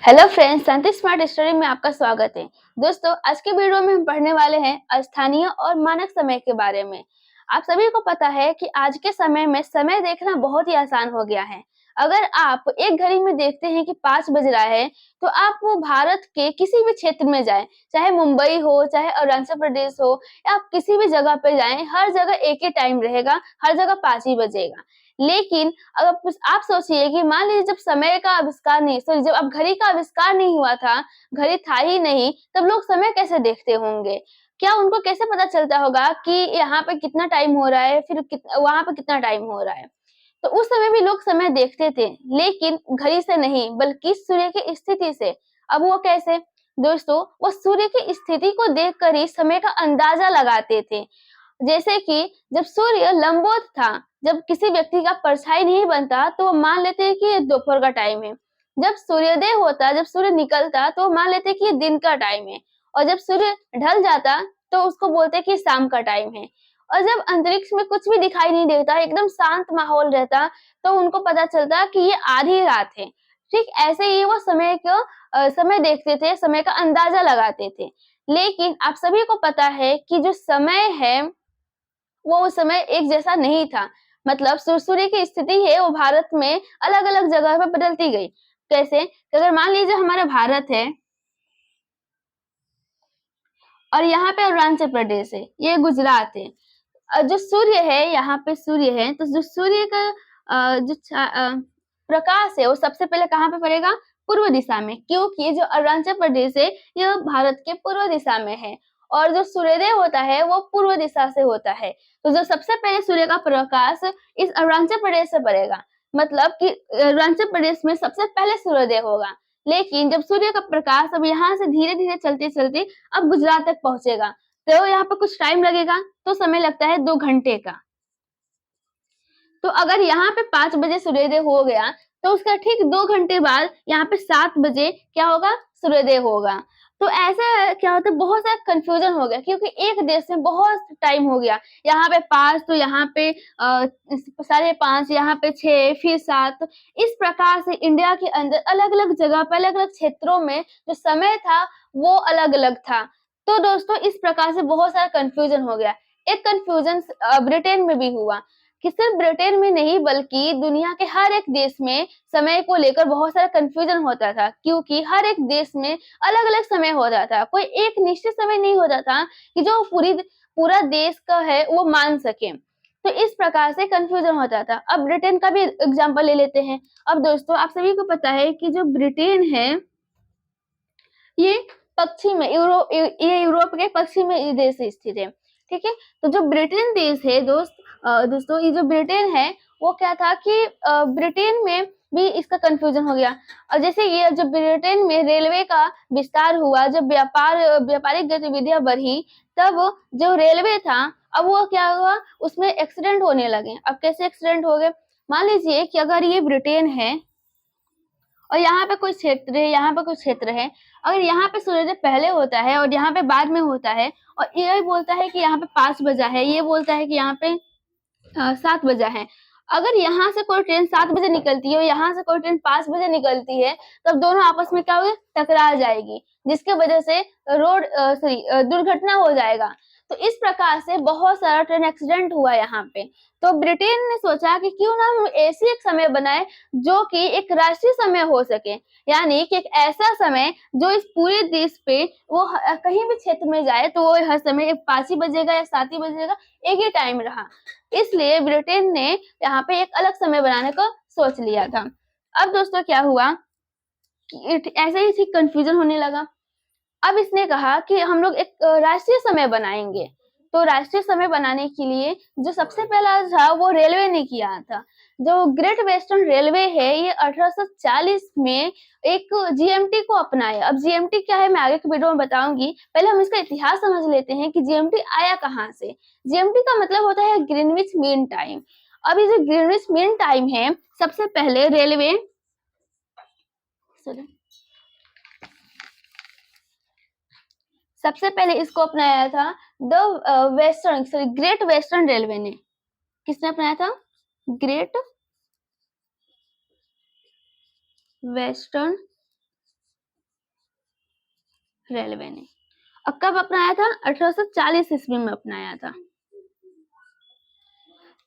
Hello friends, शांति smart study में आपका स्वागत है। दोस्तों, आज के वीडियो में हम पढ़ने वाले हैं स्थानीय और मानक समय के बारे में। आप सभी को पता है कि आज के समय में समय देखना बहुत ही आसान हो गया है। अगर आप एक घड़ी में देखते हैं कि 5 बज रहा है, तो आप वो भारत के किसी भी क्षेत्र में जाएं, चाहे मुंबई हो, चाहे अरुणाचल प्रदेश हो, या आप किसी भी जगह पे जाएं, हर जगह एक ही टाइम रहेगा, हर जगह 5 ही बजेगा। लेकिन अगर आप सोचिए कि मान लीजिए जब समय का आविष्कार नहीं सॉरी जब अब घड़ी का आविष्कार नहीं हुआ था, घड़ी था ही नहीं, तब लोग समय कैसे देखते होंगे? क्या उनको कैसे पता चलता होगा कि यहाँ पे कितना टाइम हो रहा है, फिर वहाँ पे कितना टाइम हो रहा है? तो उस समय भी लोग समय देखते थे, लेकिन घड़ी से नहीं बल्कि सूर्य की स्थिति से। अब वो कैसे? दोस्तों, वो सूर्य की स्थिति को देखकर ही समय का अंदाजा लगाते थे। जैसे कि जब सूर्य लंबवत था, जब किसी व्यक्ति का परछाई नहीं बनता, तो वो मान लेते हैं कि ये दोपहर का टाइम है। जब सूर्योदय होता, जब सूर्य निकलता, तो वो मान लेते हैं कि ये दिन का टाइम है। और जब सूर्य ढल जाता, तो उसको बोलते हैं कि शाम का टाइम है। और जब अंतरिक्ष में कुछ भी दिखाई नहीं देता, एकदम शांत माहौल रहता, तो उनको पता चलता कि ये आधी रात है। ठीक ऐसे ही वो समय देखते थे, समय का अंदाजा लगाते थे। लेकिन आप सभी को पता है कि जो समय है, वो उस समय एक जैसा नहीं था। मतलब सूर्य की स्थिति है, वो भारत में अलग-अलग जगह पे बदलती गई। कैसे? अगर मान लीजिए हमारा भारत है और यहाँ पे अरुणाचल प्रदेश है, ये गुजरात है। जो सूर्य है, यहाँ पे सूर्य है, तो जो सूर्य का प्रकाश है, वो सबसे पहले कहाँ पे पड़ेगा? पूर्व दिशा में, क्योंकि जो अरुणाचल प्रदेश है, यह भारत के पूर्व दिशा में है और जो सूर्योदय होता है, वो पूर्व दिशा से होता है। तो जो सबसे पहले सूर्य का प्रकाश इस अरुणाचल प्रदेश से पड़ेगा, मतलब कि अरुणाचल प्रदेश में सबसे पहले सूर्योदय होगा। लेकिन जब सूर्य का प्रकाश अब यहाँ से धीरे-धीरे चलते-चलते अब गुजरात तक पहुँचेगा, तो यहाँ पे कुछ टाइम लगेगा, तो समय लगता है 2 घंटे का। तो अगर यहाँ पे 5 बजे सूर्योदय हो गया, तो उसका ठीक 2 घंटे बाद यहाँ पे 7 बजे क्या होगा? सूर्योदय होगा। तो ऐसा क्या होता है, बहुत सारा कन्फ्यूज़न हो गया, क्योंकि एक देश में बहुत टाइम हो गया। यहाँ पे 5 तो यहाँ पे 5:30, यहाँ पे 6 फिर 7। इस प्रकार से इंडिया के अंदर अलग-अलग जगह पे अलग-अलग क्षेत्रों में जो समय था, वो अलग-अलग था। तो दोस्तों, इस प्रकार से बहुत सारा कन्फ्यूज़न हो गया। एक कन्फ्यूज़न ब्रिटेन में भी हुआ। कि सिर्फ ब्रिटेन में नहीं बल्कि दुनिया के हर एक देश में समय को लेकर बहुत सारा कन्फ्यूजन होता था, क्योंकि हर एक देश में अलग-अलग समय होता था। कोई एक निश्चित समय नहीं होता था कि जो पूरा देश का है वो मान सके। तो इस प्रकार से कन्फ्यूजन होता था। अब ब्रिटेन का भी एग्जांपल ले लेते हैं। अब दोस्तों, आप सभी को पता है कि जो ब्रिटेन है, ये पश्चिम में ये यूरोप के पश्चिम में ये देश स्थित है। ठीक है? तो जो ब्रिटेन देश है दोस्तों, ये जो ब्रिटेन है, वो क्या था कि ब्रिटेन में भी इसका कन्फ्यूजन हो गया। और जैसे ये जब ब्रिटेन में रेलवे का विस्तार हुआ, जब व्यापारिक गतिविधियाँ बढ़ी, तब जो रेलवे था, अब वो क्या हुआ, उसमें एक्सीडेंट होने लगे। अब कैसे एक्सीडेंट हो गए? मान लीजिए कि अगर ये ब्रिटेन है और यहाँ पे कोई क्षेत्र है, यहाँ पे कुछ क्षेत्र है। अगर यहाँ पे सूर्योदय पहले होता है और यहाँ पे बाद में होता है, और ये बोलता है कि यहाँ पे 5 बजा है, ये बोलता है कि यहाँ पे 7 बजा है। अगर यहाँ से कोई ट्रेन 7 बजे निकलती है और यहाँ से कोई ट्रेन 5 बजे निकलती है, तब दोनों आपस में क्या होगी? टकरा जाएगी, जिसकी वजह से दुर्घटना हो जाएगा। तो इस प्रकार से बहुत सारा ट्रेन एक्सीडेंट हुआ यहाँ पे। तो ब्रिटेन ने सोचा कि क्यों ना हम ऐसी एक समय बनाएँ जो कि एक राष्ट्रीय समय हो सके, यानी कि एक ऐसा समय जो इस पूरे देश पे वो कहीं भी क्षेत्र में जाए, तो वो हर समय 5 ही बजेगा या 7 ही बजेगा, एक ही टाइम रहा। इसलिए ब्रिटेन ने यहाँ पे एक अलग समय बनाने को सोच लिया था। अब दोस्तों, क्या हुआ कि ऐसे ही ठीक कन्फ्यूजन होने लगा। अब इसने कहा कि हम लोग एक राष्ट्रीय समय बनाएँगे। तो राष्ट्रीय समय बनाने के लिए जो सबसे पहला था, वो रेलवे ने किया था। जो ग्रेट वेस्टर्न रेलवे है, ये 1840 में एक जीएमटी को अपनाया। अब जीएमटी क्या है, मैं आगे की वीडियो में बताऊँगी। पहले हम इसका इतिहास समझ लेते हैं कि जीएमटी आया कहाँ से। जीएमटी का मतलब होता है ग्रीनविच मीन टाइम। अब ये जो ग्रीनविच मीन टाइम है, सबसे पहले रेलवे सॉरी सबसे पहले इसको अपनाया था ग्रेट वेस्टर्न रेलवे ने। किसने अपनाया था? ग्रेट वेस्टर्न रेलवे ने। और कब अपनाया था? 1840 ईस्वी में अपनाया था।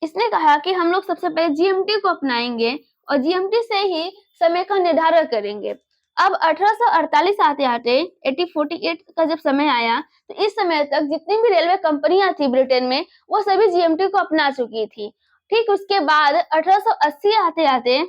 इसने कहा कि हम लोग सबसे पहले जीएमटी को अपनाएंगे और जीएमटी से ही समय का निर्धारण करेंगे। अब 1848 आते-आते 1848 का जब समय आया तो इस समय तक जितनी भी रेलवे कंपनियां थी ब्रिटेन में वो सभी जीएमटी को अपना चुकी थी। ठीक उसके बाद 1880 आते-आते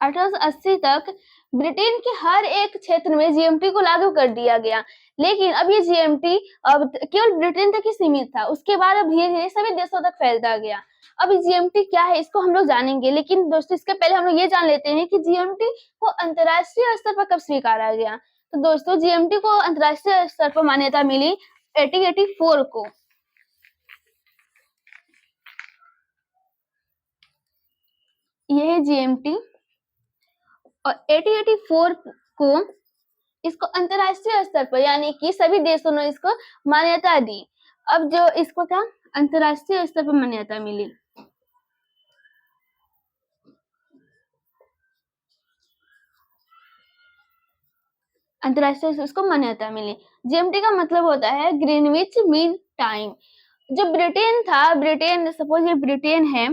1880 तक ब्रिटेन के हर एक क्षेत्र में जीएमटी को लागू कर दिया गया। लेकिन अब ये जीएमटी अब केवल ब्रिटेन तक ही सीमित था। उसके बाद अब धीरे-धीरे सभी देशों तक फैलता गया। अब जीएमटी क्या है इसको हम लोग जानेंगे, लेकिन दोस्तों इसके पहले हम लोग ये जान लेते हैं कि जीएमटी को अंतर्राष्ट्रीय स्तर पर कब स्वीकारा गया। तो दोस्तों जीएमटी को अंतर्राष्ट्रीय स्तर पर मान्यता मिली 1884 को। ये है जीएमटी और 1884 को इसको अंतर्राष्ट्रीय स्तर पर यानी कि सभी देशों ने इसको मान्यता दी। अब जो इसको क्या अंतर्राष्ट्रीय स्तर पर मान्यता मिली। अंतर्राष्ट्रीय उसको मान्यता मिली। जीएमटी का मतलब होता है ग्रीनविच मीन टाइम। जो ब्रिटेन था, ब्रिटेन सपोज ये ब्रिटेन है,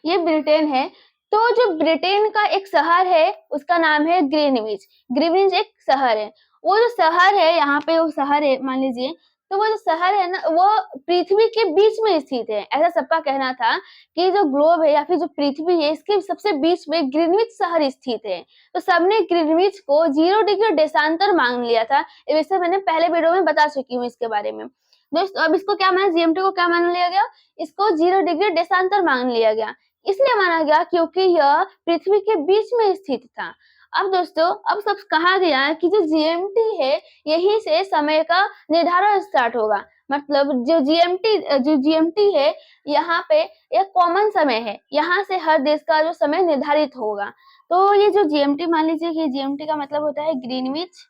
ये ब्रिटेन है, तो जो ब्रिटेन का एक शहर है उसका नाम है ग्रीनविच। ग्रीनविच एक शहर है। वो जो शहर है यहाँ पे वो शहर है मान लीजिए, तो वो जो शहर है ना वो पृथ्वी के बीच में स्थित है। ऐसा सबका कहना था कि जो ग्लोब है या फिर जो पृथ्वी है इसके सबसे बीच में ग्रीनविच शहर स्थित है। तो सबने ग्रीनविच को 0 डिग्री देशांतर मान लिया था। वैसे मैंने पहले वीडियो में बता चुकी हूँ इसके बारे में। दोस्तों अब इसको क्या माना, जीएमटी को क्या मान लिया गया, इसको 0 डिग्री देशांतर मान लिया गया। इसलिए माना गया क्योंकि यह पृथ्वी के बीच में स्थित था। अब दोस्तों अब सब कहा गया है कि जो जीएमटी है यहीं से समय का निर्धारण स्टार्ट होगा। मतलब जो जीएमटी है यहाँ पे एक कॉमन समय है, यहाँ से हर देश का जो समय निर्धारित होगा। तो ये जो जीएमटी मान लीजिए कि जीएमटी का मतलब होता है ग्रीनविच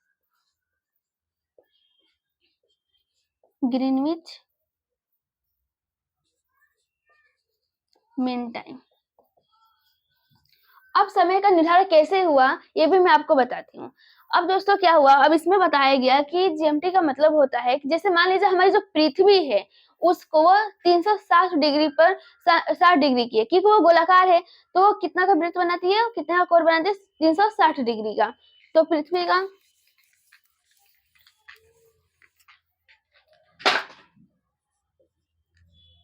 मीन टाइम। अब समय का निर्धारण कैसे हुआ ये भी मैं आपको बताती हूँ। अब दोस्तों क्या हुआ, अब इसमें बताया गया कि जीएमटी का मतलब होता है कि जैसे मान लीजिए हमारी जो पृथ्वी है उसको 360 डिग्री पर 60 डिग्री की है क्योंकि वो गोलाकार है, तो वो कितना का वृत्त बनाती है, कितना का कोण बनाती है, 360 डिग्री का। तो पृथ्वी का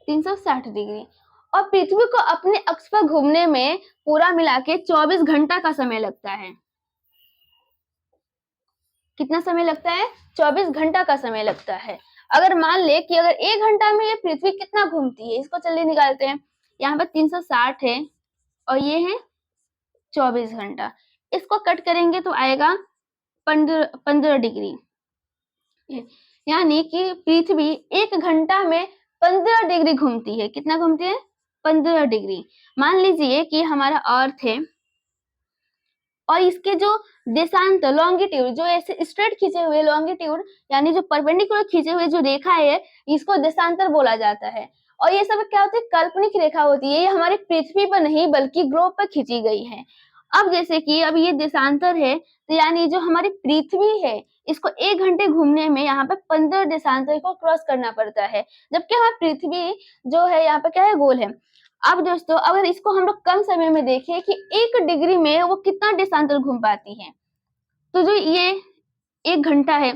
360 डिग्री और पृथ्वी को अपने अक्ष पर घूमने में पूरा मिला के 24 घंटा का समय लगता है। कितना समय लगता है? 24 घंटा का समय लगता है। अगर मान ले कि अगर 1 घंटा में ये पृथ्वी कितना घूमती है, इसको चलिए निकालते हैं। यहाँ पर 360 है और ये है 24 घंटा। इसको कट करेंगे तो आएगा 15 डिग्री। यानी कि पृथ्वी 1 घंटा में 15 डिग्री घूमती है। कितना घूमती है? 15 डिग्री। मान लीजिए कि हमारा अर्थ है और इसके जो देशांतर लॉन्गिट्यूड जो ऐसे स्ट्रेट खींचे हुए लॉन्गिट्यूड यानी जो परपेंडिकुलर खींचे हुए जो रेखा है इसको देशांतर बोला जाता है। और ये सब क्या होती है? काल्पनिक रेखा होती है। ये हमारी पृथ्वी पर नहीं बल्कि ग्लोब पर खींची गई है। अब जैसे कि अब ये देशांतर है तो यानी जो हमारी पृथ्वी है इसको 1 घंटे घूमने में यहाँ पे 15 देशांतर को क्रॉस करना पड़ता है, जबकि हमारी पृथ्वी जो है यहाँ पे क्या है? गोल है। अब दोस्तों अगर इसको हम लोग कम समय में देखें कि 1 डिग्री में वो कितना देशांतर घूम पाती है, तो जो ये 1 घंटा है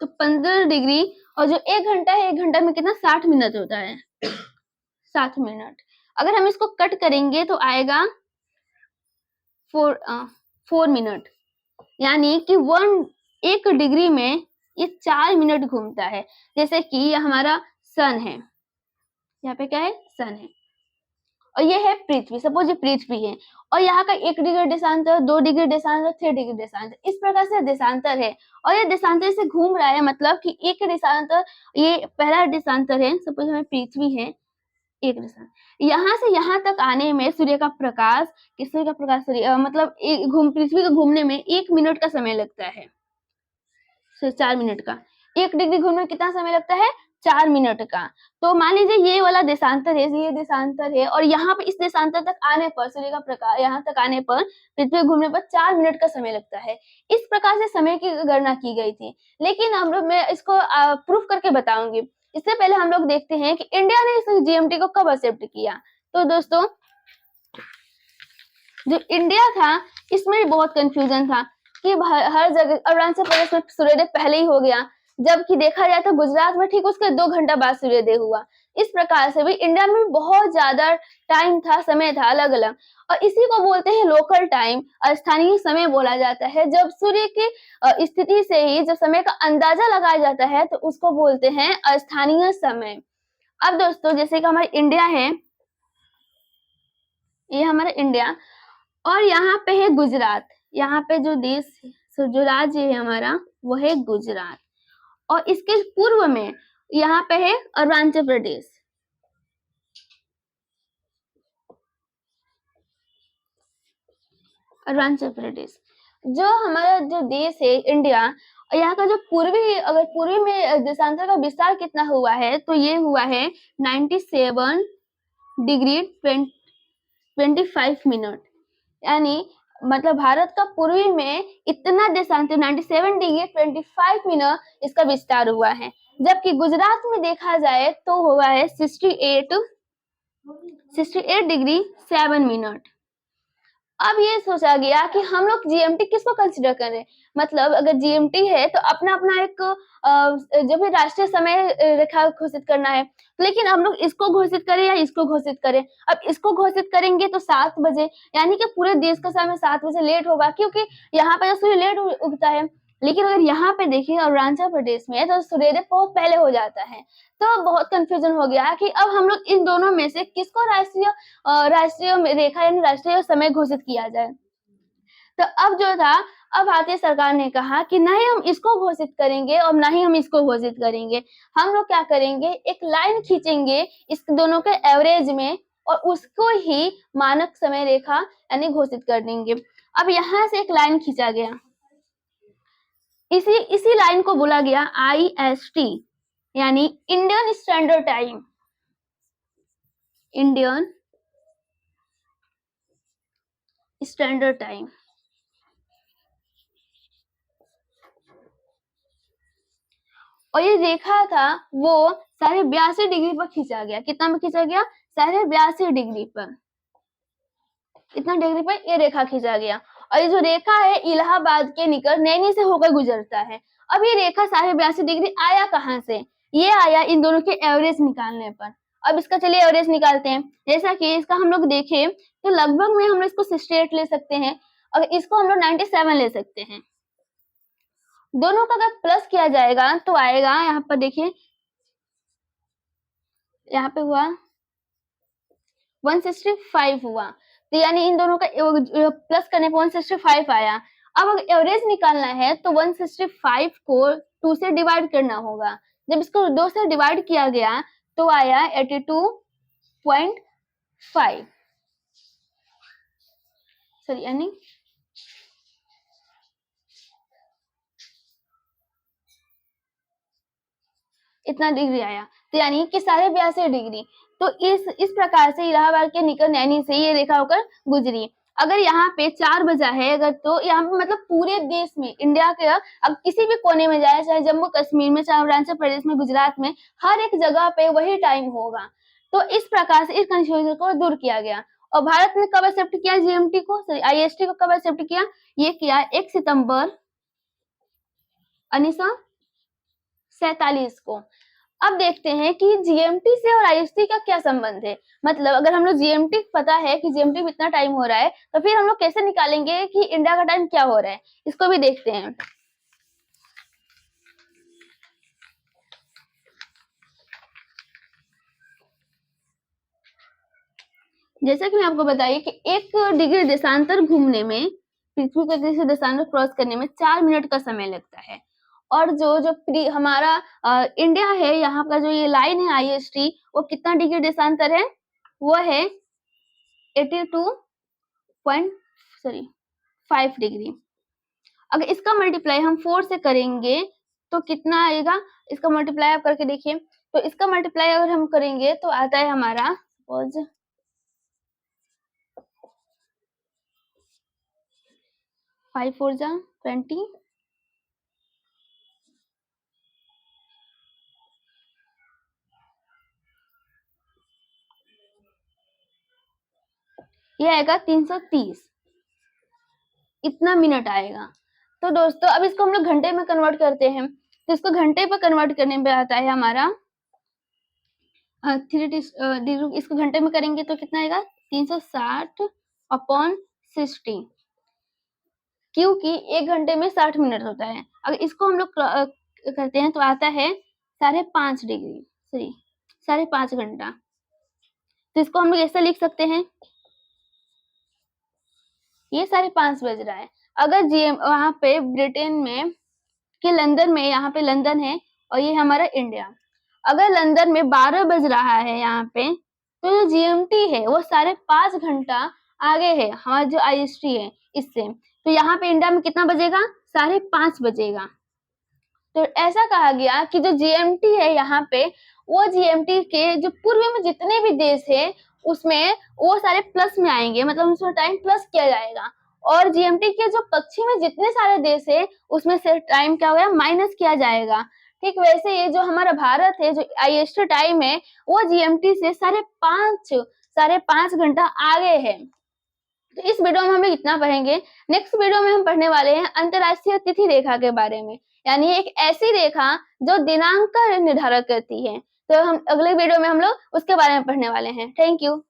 तो 15 डिग्री और जो 1 घंटा है 1 घंटा में कितना 60 मिनट होता है 60 मिनट। अगर हम इसको कट करेंगे तो आएगा 4 मिनट। यानी कि 1 डिग्री में ये 4 मिनट घूमता है। जैसे कि ये हमारा सन है, यहाँ पे क्या है? सन है और ये है पृथ्वी। सपोज ये पृथ्वी है और यहाँ का 1 डिग्री देशांतर, 2 डिग्री देशांतर, 3 डिग्री देशांतर, इस प्रकार से देशांतर है और ये देशांतर से घूम रहा है। मतलब कि एक देशांतर, ये पहला देशांतर है। सपोज हमें पृथ्वी है, एक देशांतर यहाँ से यहाँ तक आने में सूर्य का प्रकाश मतलब पृथ्वी को घूमने में 1 मिनट का समय लगता है। 4 मिनट का 1 डिग्री घूमने में कितना समय लगता है? 4 मिनट का। तो मान लीजिए ये वाला देशांतर है, ये देशांतर है और यहाँ पे इस देशांतर तक आने पर सूर्य का प्रकाश यहाँ तक आने पर पृथ्वी घूमने पर 4 मिनट का समय लगता है। इस प्रकार से समय की गणना की गई थी। लेकिन हम लोग मैं इसको प्रूफ करके बताऊंगी। इससे पहले हम लोग देखते हैं कि इंडिया ने इस जीएमटी को कब एक्सेप्ट किया। तो दोस्तों जो इंडिया था इसमें भी बहुत कंफ्यूजन था कि हर जगह अरुणाचल प्रदेश में सूर्योदय पहले ही हो गया, जबकि देखा जाए तो गुजरात में ठीक उसके 2 घंटा बाद सूर्योदय हुआ। इस प्रकार से भी इंडिया में बहुत ज्यादा टाइम था, समय था अलग अलग। और इसी को बोलते हैं लोकल टाइम, स्थानीय समय बोला जाता है। जब सूर्य की स्थिति से ही जब समय का अंदाजा लगाया जाता है तो उसको बोलते हैं स्थानीय समय। अब दोस्तों जैसे कि हमारा इंडिया है, ये हमारा इंडिया और यहाँ पे है गुजरात। यहाँ पे जो देश जो राज्य है हमारा वो है गुजरात और इसके पूर्व में यहाँ पे है अरुणाचल प्रदेश। अरुणाचल प्रदेश जो हमारा जो देश है इंडिया, यहाँ का जो पूर्वी अगर पूर्वी में देशांतर का विस्तार कितना हुआ है तो ये हुआ है 97 डिग्री 25 मिनट। यानी मतलब भारत का पूर्वी में इतना देशांतर 97 डिग्री 25 मिनट इसका विस्तार हुआ है। जबकि गुजरात में देखा जाए तो हुआ है 68 डिग्री 7 मिनट। अब ये सोचा गया कि हम लोग जीएमटी किसको कंसिडर करें। मतलब अगर जीएमटी है तो अपना अपना एक जो भी राष्ट्रीय समय रेखा घोषित करना है, लेकिन हम लोग इसको घोषित करें या इसको घोषित करें। अब इसको घोषित करेंगे तो 7 बजे, यानी कि पूरे देश का समय 7 बजे लेट होगा, क्योंकि यहाँ पे सूर्य लेट उगता है। लेकिन अगर यहाँ पे देखिए अरुणाचल प्रदेश में तो सूर्योदय बहुत पहले हो जाता है। तो बहुत कंफ्यूजन हो गया कि अब हम लोग इन दोनों में से किसको राष्ट्रीय रेखा यानी राष्ट्रीय समय घोषित किया जाए। तो अब जो था, अब भारतीय सरकार ने कहा कि ना ही हम इसको घोषित करेंगे और ना ही हम इसको घोषित करेंगे। हम लोग क्या करेंगे, एक लाइन खींचेंगे इस दोनों के एवरेज में और उसको ही मानक समय रेखा यानी घोषित कर देंगे। अब यहाँ से एक लाइन खींचा गया, इसी लाइन को बोला गया IST यानी Indian standard time. Indian standard time. और ये रेखा था वो 82.5 डिग्री पर खींचा गया। कितना में खींचा गया? 82.5 डिग्री पर। इतना डिग्री पर ये रेखा खींचा गया। और ये जो रेखा है इलाहाबाद के निकट नैनी से होकर गुजरता है। अब ये रेखा 82.5 डिग्री आया कहाँ से? ये आया इन दोनों के एवरेज निकालने पर। अब इसका चलिए एवरेज निकालते हैं। जैसा कि इसका हम लोग देखें तो लगभग में हम लोग इसको 68 ले सकते हैं, अगर इसको हम लोग 97 ले सकते हैं। दोनों का अगर प्लस किया जाएगा तो आएगा, यहाँ पर देखिए यहाँ पे हुआ 165 हुआ। तो यानी इन दोनों का प्लस करने पर 165 आया। अब अगर एवरेज निकालना है तो 165 को 2 से डिवाइड करना होगा। जब इसको 2 से डिवाइड किया गया तो आया 82.5। सॉरी यानी इतना डिग्री आया। तो यानी कि 82.5 डिग्री। तो इस प्रकार से इलाहाबाद के निकट नैनी से ये रेखा होकर गुजरी। अगर यहाँ पे 4 बजा है अगर, तो यहाँ पे मतलब पूरे देश में इंडिया के अब किसी भी कोने में जाए, चाहे जम्मू कश्मीर में, चाहे अरुणाचल प्रदेश में, गुजरात में, हर एक जगह पे वही टाइम होगा। तो इस प्रकार से इस कंफ्यूजन को दूर किया गया। और भारत ने कब एक्सेप्ट किया जीएमटी को, सॉरी IST को कब एक्सेप्ट किया? ये किया 1 सितंबर 1947 को। अब देखते हैं कि जीएमटी से और IST का क्या संबंध है। मतलब अगर हम लोग जीएमटी पता है कि जीएमटी में इतना टाइम हो रहा है, तो फिर हम लोग कैसे निकालेंगे कि इंडिया का टाइम क्या हो रहा है, इसको भी देखते हैं। जैसा कि मैं आपको बताइए कि 1 डिग्री देशांतर घूमने में, पृथ्वी को किसी देशांतर क्रॉस करने में 4 मिनट का समय लगता है। और जो हमारा इंडिया है, यहाँ का जो ये लाइन है IST, वो कितना डिग्री देशांतर है? वो है 82.5 डिग्री। अगर इसका मल्टीप्लाई हम 4 से करेंगे तो कितना आएगा? इसका मल्टीप्लाई आप करके देखिए, तो इसका मल्टीप्लाई अगर हम करेंगे तो आता है हमारा सपोज 5 4 जा 20, ये आएगा 330, इतना मिनट आएगा। तो दोस्तों अब इसको हम लोग घंटे में कन्वर्ट करते हैं, तो इसको घंटे पर कन्वर्ट करने पे आता है हमारा 3 इसको घंटे में करेंगे तो कितना आएगा 360/60, क्योंकि 1 घंटे में 60 मिनट होता है। अगर इसको हम लोग करते हैं तो आता है 5.5 डिग्री, सॉरी 5.5 घंटा। तो इसको हम लोग ऐसा लिख सकते हैं, ये 5:30 बज रहा है। अगर जीएम वहां पे ब्रिटेन में कि लंदन में, यहाँ पे लंदन है और ये हमारा इंडिया, अगर लंदन में 12 बज रहा है यहाँ पे, तो जो जीएमटी है वो 5.5 घंटा आगे है हमारा जो आईएसटी है इससे। तो यहाँ पे इंडिया में कितना बजेगा 5:30 बजेगा। तो ऐसा कहा गया कि जो जीएमटी है यहाँ पे, वो जीएमटी के जो पूर्व में जितने भी देश है उसमें वो सारे प्लस में आएंगे, मतलब उसमें टाइम प्लस किया जाएगा। और जीएमटी के जो पश्चिम में जितने सारे देश है उसमें से टाइम क्या होगा माइनस किया जाएगा। ठीक वैसे ये जो हमारा भारत है, जो आईएसटी टाइम है वो जीएमटी से 5.5 घंटा आगे है। तो इस वीडियो में हम लोग इतना पढ़ेंगे। नेक्स्ट वीडियो में हम पढ़ने वाले हैं अंतरराष्ट्रीय तिथि रेखा के बारे में, यानी एक ऐसी रेखा जो दिनांक का निर्धारण करती है। तो हम अगले वीडियो में हम लोग उसके बारे में पढ़ने वाले हैं। Thank you.